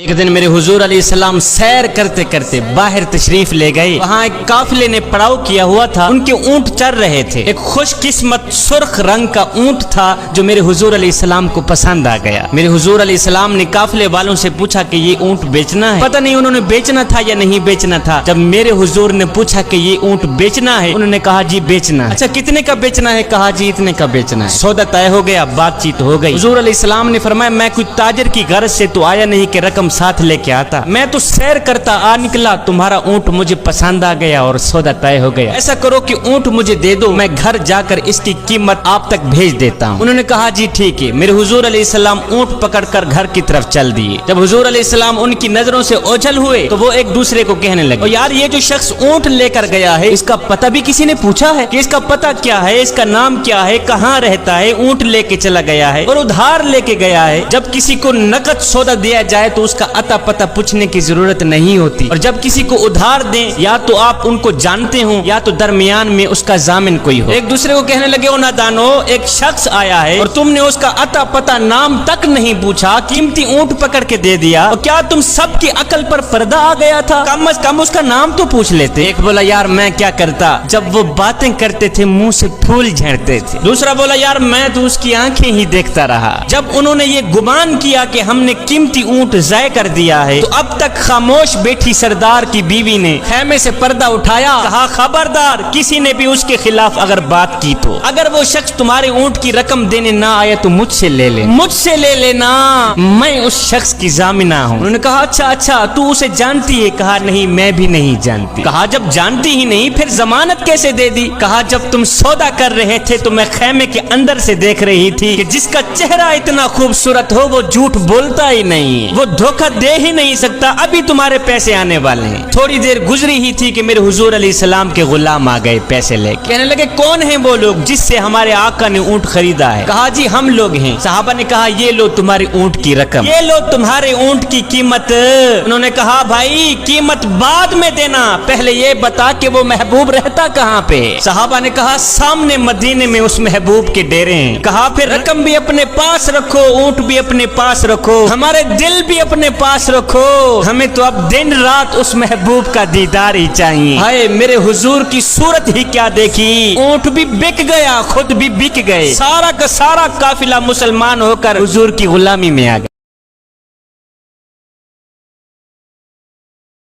ایک دن میرے حضور علیہ السلام سیر کرتے کرتے باہر تشریف لے گئے. وہاں ایک قافلے نے پڑاؤ کیا ہوا تھا. ان کے اونٹ چر رہے تھے. ایک خوش قسمت سرخ رنگ کا اونٹ تھا جو میرے حضور علیہ السلام کو پسند آ گیا. میرے حضور علیہ السلام نے قافلے والوں سے پوچھا کہ یہ اونٹ بیچنا ہے. پتہ نہیں انہوں نے بیچنا تھا یا نہیں بیچنا تھا. جب میرے حضور نے پوچھا کہ یہ اونٹ بیچنا ہے, انہوں نے کہا جی بیچنا ہے. اچھا کتنے کا بیچنا ہے؟ کہا جی اتنے کا بیچنا ہے. سودا طے ہو گیا, بات چیت ہو گئی. حضور علیہ السلام نے فرمایا میں کوئی تاجر کی غرض سے تو آیا نہیں کہ رقم ساتھ لے کے آتا. میں تو سیر کرتا آ نکلا, تمہارا اونٹ مجھے پسند آ گیا اور سودا طے ہو گیا. ایسا کرو کہ اونٹ مجھے دے دو, میں گھر جا کر اس کی قیمت آپ تک بھیج دیتا ہوں. انہوں نے کہا جی ٹھیک ہے. میرے حضور علیہ السلام اونٹ پکڑ کر گھر کی طرف چل دیے. جب حضور علیہ السلام ان کی نظروں سے اوجھل ہوئے تو وہ ایک دوسرے کو کہنے لگے, یار یہ جو شخص اونٹ لے کر گیا ہے اس کا پتہ بھی کسی نے پوچھا ہے کہ اس کا پتہ کیا ہے, اس کا نام کیا ہے, کہاں رہتا ہے؟ اونٹ لے کے چلا گیا ہے اور ادھار لے کے گیا ہے. جب کسی کو نقد سودا دیا جائے تو اس کا اتا پتہ پوچھنے کی ضرورت نہیں ہوتی, اور جب کسی کو ادھار دیں یا تو آپ ان کو جانتے ہوں یا تو درمیان میں اس کا ضامن کوئی ہو. ایک دوسرے کو کہنے لگے, او نادانو, ایک شخص آیا ہے اور تم نے اس کا اتا پتہ نام تک نہیں پوچھا, قیمتی اونٹ پکڑ کے دے دیا, اور کیا تم سب کی عقل پر پردہ آ گیا تھا؟ کم از کم اس کا نام تو پوچھ لیتے. ایک بولا یار میں کیا کرتا, جب وہ باتیں کرتے تھے منہ سے پھول جھڑتے تھے. دوسرا بولا یار میں تو اس کی آنکھیں ہی دیکھتا رہا. جب انہوں نے یہ گمان کیا کہ ہم نے قیمتی اونٹ ضائع کر دیا ہے تو اب تک خاموش بیٹھی سردار کی بیوی نے خیمے سے پردہ اٹھایا, کہا خبردار کسی نے بھی اس کے خلاف اگر بات کی تو اگر وہ شخص تمہارے اونٹ کی رقم دینے نہ آئے تو مجھ سے لے لے, مجھ سے لے لینا, میں اس شخص کی ضامنہ ہوں. انہوں نے کہا اچھا تو اسے جانتی ہے؟ کہا نہیں میں بھی نہیں جانتی. کہا جب جانتی ہی نہیں پھر ضمانت کیسے دے دی؟ کہا جب تم سودا کر رہے تھے تو میں خیمے کے اندر سے دیکھ رہی تھی کہ جس کا چہرہ اتنا خوبصورت ہو وہ جھوٹ بولتا ہی نہیں, وہ دھوکہ دے ہی نہیں سکتا. ابھی تمہارے پیسے آنے والے ہیں. تھوڑی دیر گزری ہی تھی کہ میرے حضور علیہ السلام کے غلام آ گئے پیسے لے کے. کہنے لگے کون ہیں وہ لوگ جس سے ہمارے آقا نے اونٹ خریدا ہے؟ کہا جی ہم لوگ ہیں. صحابہ نے کہا یہ لو تمہارے اونٹ کی رقم, یہ لو تمہارے اونٹ کی قیمت. انہوں نے کہا بھائی قیمت بعد میں دینا, پہلے یہ بتا کہ وہ محبوب رہتا کہاں پہ؟ صحابہ نے کہا سامنے مدینے میں اس محبوب کے ڈیرے ہیں. کہا پھر رقم بھی اپنے پاس رکھو, اونٹ بھی اپنے پاس رکھو, ہمارے دل بھی اپنے پاس رکھو, ہمیں تو اب دن رات اس محبوب کا دیدار ہی چاہیے. ہائے میرے حضور کی صورت ہی کیا دیکھی, اونٹ بھی بک گیا, خود بھی بک گئے, سارا کا سارا قافلہ مسلمان ہو کر حضور کی غلامی میں آ گیا.